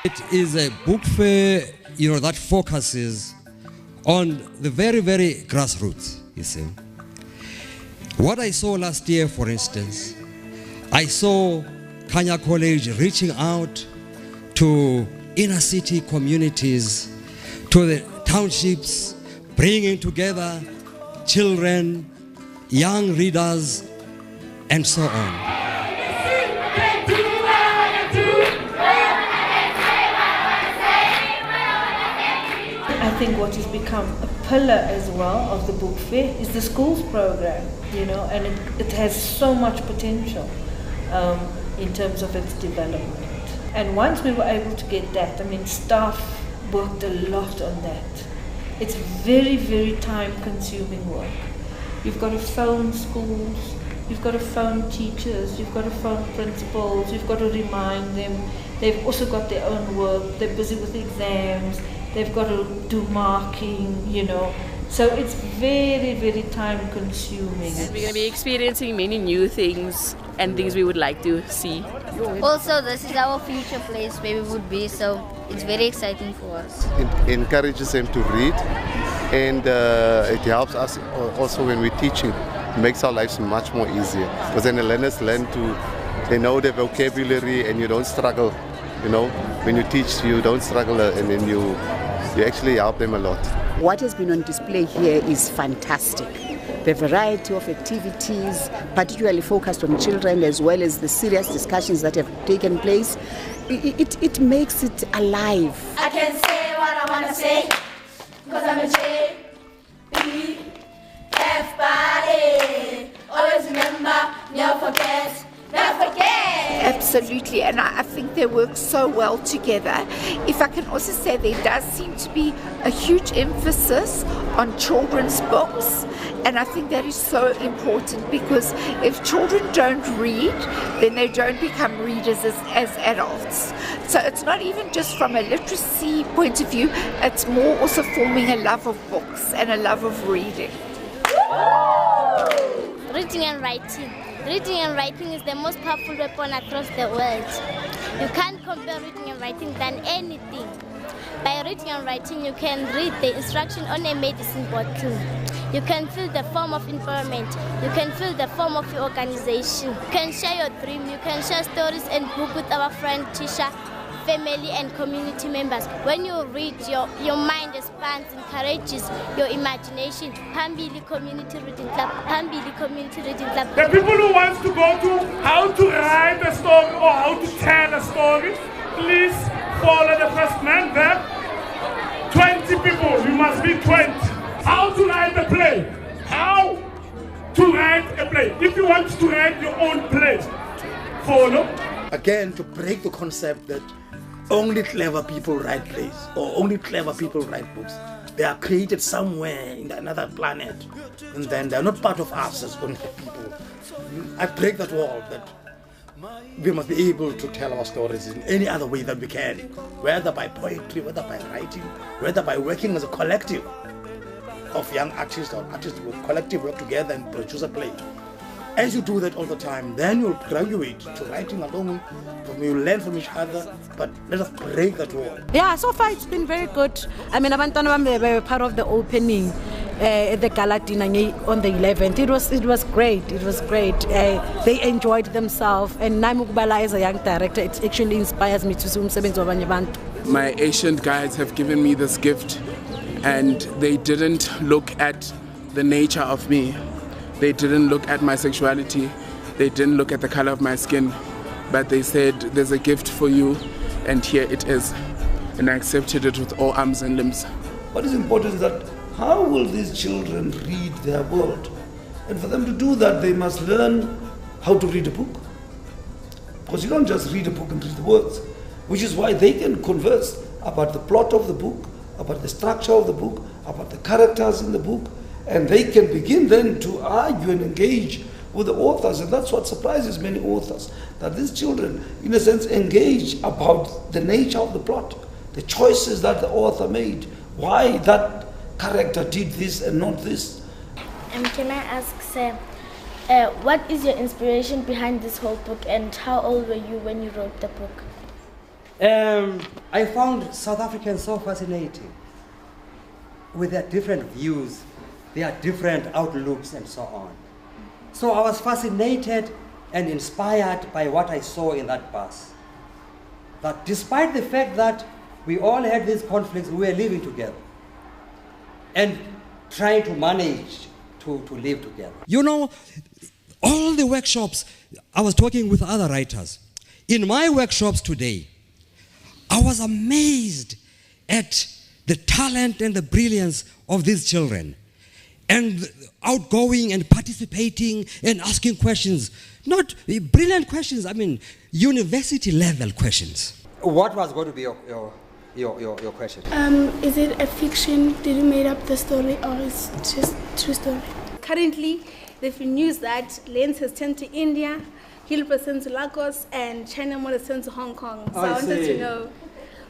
It is a book fair, that focuses on the very, very grassroots, you see. What I saw last year, for instance, I saw Kenya College reaching out to inner city communities, to the townships, bringing together children, young readers, and so on. I think what has become a pillar as well of the book fair is the schools program, and it has so much potential in terms of its development. And once we were able to get that, staff worked a lot on that. It's very, very time-consuming work. You've got to phone schools, you've got to phone teachers, you've got to phone principals, you've got to remind them. They've also got their own work, they're busy with exams, they've got to do marking, So it's very, very time-consuming. We're going to be experiencing many new things and things we would like to see. Also, this is our future place where we would be, so it's very exciting for us. It encourages them to read, and it helps us also when we're teaching. It makes our lives much more easier, because then the learners learn they know the vocabulary, and you don't struggle. When you teach, you don't struggle, and then you actually help them a lot. What has been on display here is fantastic. The variety of activities, particularly focused on children, as well as the serious discussions that have taken place, it makes it alive. I can say what I want to say, because I'm a JBF body. Always remember, never forget, never forget. Absolutely, and I think they work so well together. If I can also say, there does seem to be a huge emphasis on children's books, and I think that is so important, because if children don't read, then they don't become readers as adults. So it's not even just from a literacy point of view, it's more also forming a love of books and a love of reading. Reading and writing. Reading and writing is the most powerful weapon across the world. You can't compare reading and writing than anything. By reading and writing, you can read the instruction on a medicine bottle. You can feel the form of environment. You can feel the form of your organization. You can share your dream. You can share stories and book with our friend Tisha, family and community members. When you read, your mind expands, encourages your imagination. Pambili Community Reading Club. Pambili Community Reading Club. The people who want to go to how to write a story or how to tell a story, please follow the first man there. 20 people, you must be 20. How to write a play. How to write a play. If you want to write your own play, follow. Again, to break the concept that only clever people write plays or only clever people write books. They are created somewhere in another planet, and then they are not part of us as only people. I break that wall that we must be able to tell our stories in any other way that we can, whether by poetry, whether by writing, whether by working as a collective of young artists or artists who collective work together and produce a play. As you do that all the time, then you'll graduate to writing alone, you'll learn from each other, but let us break that wall. Yeah, so far it's been very good. Abantwana were part of the opening at the gala dinner on the 11th. It was great. It was great. They enjoyed themselves, and Namukubala as a young director, it actually inspires me to do umsebenzi wabanye abantu. My Asian guides have given me this gift, and they didn't look at the nature of me. They didn't look at my sexuality. They didn't look at the color of my skin. But they said, there's a gift for you, and here it is. And I accepted it with all arms and limbs. What is important is that how will these children read their world? And for them to do that, they must learn how to read a book. Because you don't just read a book and read the words, which is why they can converse about the plot of the book, about the structure of the book, about the characters in the book, and they can begin then to argue and engage with the authors. And that's what surprises many authors, that these children, in a sense, engage about the nature of the plot, the choices that the author made, why that character did this and not this. Can I ask, Sam, what is your inspiration behind this whole book, and how old were you when you wrote the book? I found South Africans so fascinating with their different views, their different outlooks and so on. So I was fascinated and inspired by what I saw in that bus. That despite the fact that we all had these conflicts, we were living together and trying to manage to live together. You know, all the workshops, I was talking with other writers. In my workshops today, I was amazed at the talent and the brilliance of these children, and outgoing and participating and asking questions. Not brilliant questions, I mean university level questions. What was going to be your question? Is it a fiction? Did you make up the story, or is it just true story? Currently, there's been news that Lens has turned to India, Gilbert has turned to Lagos, and China Mall has turned to Hong Kong. So I wanted to know,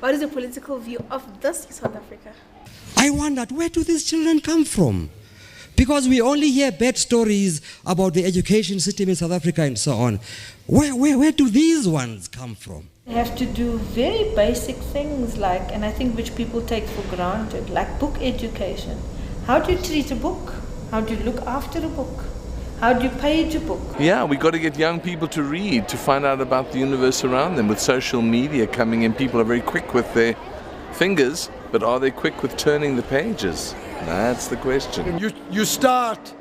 what is the political view of this South Africa? I wondered, where do these children come from? Because we only hear bad stories about the education system in South Africa and so on. Where do these ones come from? They have to do very basic things like, and I think which people take for granted, like book education. How do you treat a book? How do you look after a book? How do you page a book? Yeah, we got to get young people to read, to find out about the universe around them. With social media coming in, people are very quick with their fingers, but are they quick with turning the pages? That's the question. You start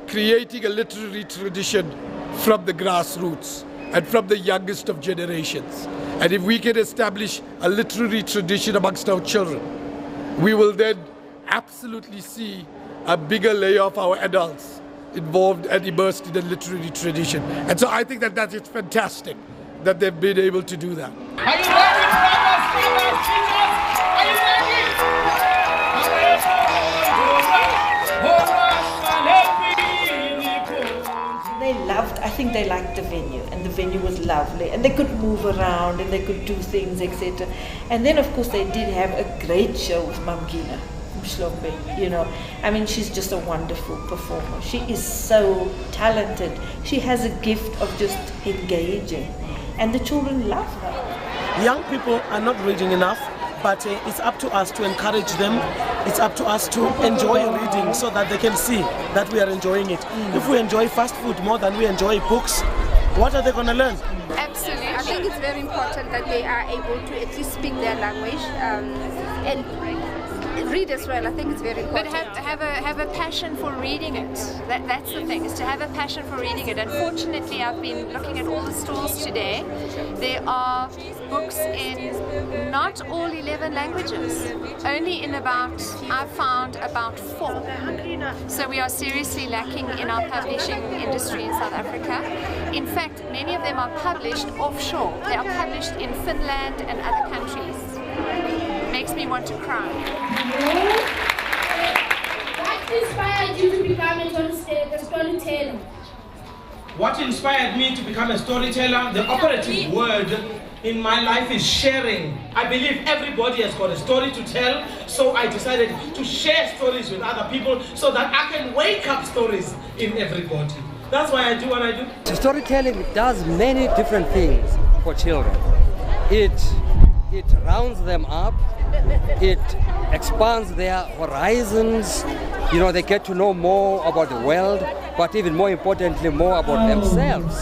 creating a literary tradition from the grassroots and from the youngest of generations. And if we can establish a literary tradition amongst our children, we will then absolutely see a bigger layer of our adults involved and immersed in the literary tradition. And so I think that it's fantastic that they've been able to do that. Are you ready, brothers, sisters? Are you ready? They loved, I think they liked the venue, and the venue was lovely, and they could move around and they could do things, etc. And then of course they did have a great show with Mamgina Mhlophe, you know. I mean, she's just a wonderful performer. She is so talented. She has a gift of just engaging, and the children love her. Young people are not reading enough, but it's up to us to encourage them. It's up to us to enjoy reading so that they can see that we are enjoying it. If we enjoy fast food more than we enjoy books, what are they going to learn? Absolutely. I think it's very important that they are able to at least speak their language and read as well. I think it's very important. But have a passion for reading it. That's the thing, is to have a passion for reading it. Unfortunately, I've been looking at all the stalls today. There are books in not all 11 languages. Only in I've found about 4. So we are seriously lacking in our publishing industry in South Africa. In fact, many of them are published offshore. They are published in Finland and other countries. Makes me want to cry. What inspired you to become a storyteller? What inspired me to become a storyteller? The operative word in my life is sharing. I believe everybody has got a story to tell, so I decided to share stories with other people so that I can wake up stories in everybody. That's why I do what I do. Storytelling does many different things for children. It rounds them up, it expands their horizons, you know, they get to know more about the world, but even more importantly, more about themselves.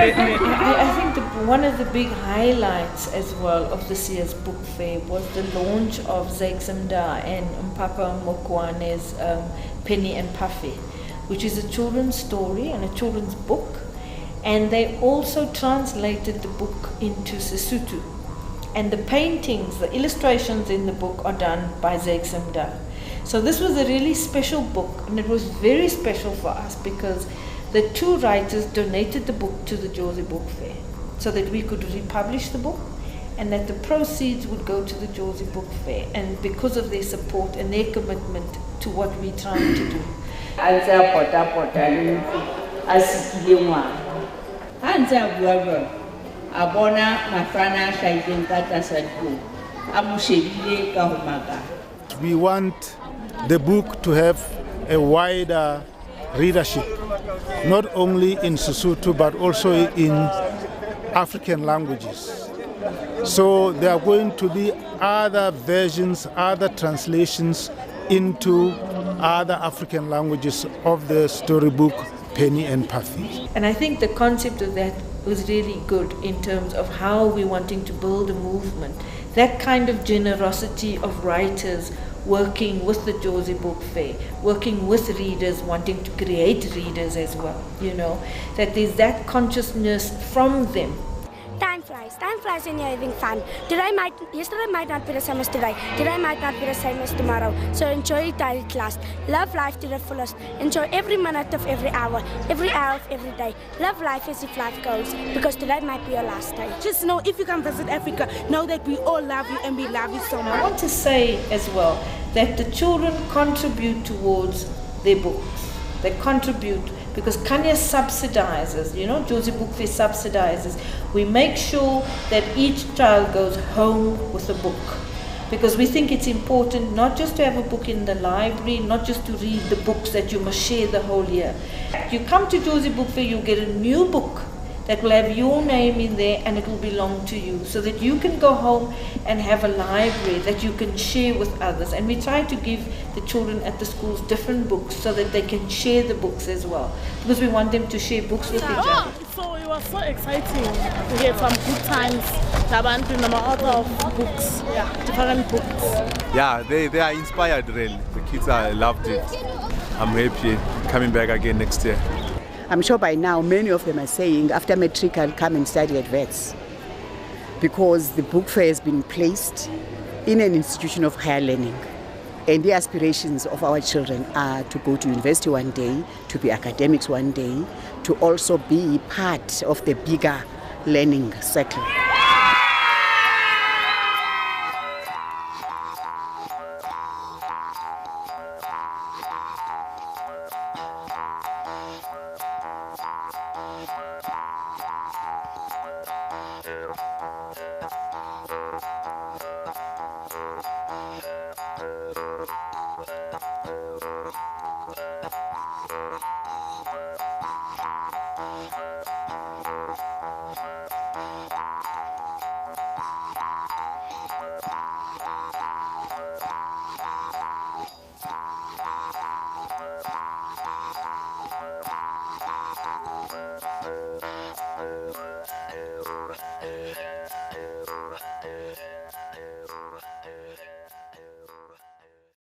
I think one of the big highlights as well of this year's book fair was the launch of Zeksimda and Mpapa Mokwane's Penny and Puffy, which is a children's story and a children's book, and they also translated the book into Sesotho, and the paintings, the illustrations in the book are done by Zeksimda. So this was a really special book, and it was very special for us because the 2 writers donated the book to the Jersey Book Fair so that we could republish the book and that the proceeds would go to the Jersey Book Fair, and because of their support and their commitment to what we're trying to do. a bona mafana a hlahileng ka tlasa tlung a mo shebile ka ho makala. We want the book to have a wider readership, not only in Sesotho but also in African languages. So there are going to be other versions, other translations into other African languages of the storybook Penny and Puffy. And I think the concept of that was really good in terms of how we're wanting to build a movement. That kind of generosity of writers working with the Jozi Book Fair, working with readers, wanting to create readers as well, you know, that there's that consciousness from them. Time flies when you're having fun. Yesterday might not be the same as today. Today might not be the same as tomorrow. So enjoy it while it lasts. Love life to the fullest. Enjoy every minute of every hour of every day. Love life as if life goes, because today might be your last day. Just know, if you come visit Africa, know that we all love you and we love you so much. I want to say as well that the children contribute towards their books. They contribute because Kanya subsidizes, you know, Jozi Book Fair subsidizes. We make sure that each child goes home with a book, because we think it's important not just to have a book in the library, not just to read the books that you must share the whole year. You come to Jozi Book Fair, you get a new book that will have your name in there and it will belong to you, so that you can go home and have a library that you can share with others. And we try to give the children at the schools different books so that they can share the books as well, because we want them to share books with each other. So it was so exciting to get some good times. The author of books, different books. Yeah, they are inspired really. The kids loved it. I'm happy coming back again next year. I'm sure by now many of them are saying after matric I'll come and study at Wits, because the book fair has been placed in an institution of higher learning, and the aspirations of our children are to go to university one day, to be academics one day, to also be part of the bigger learning circle.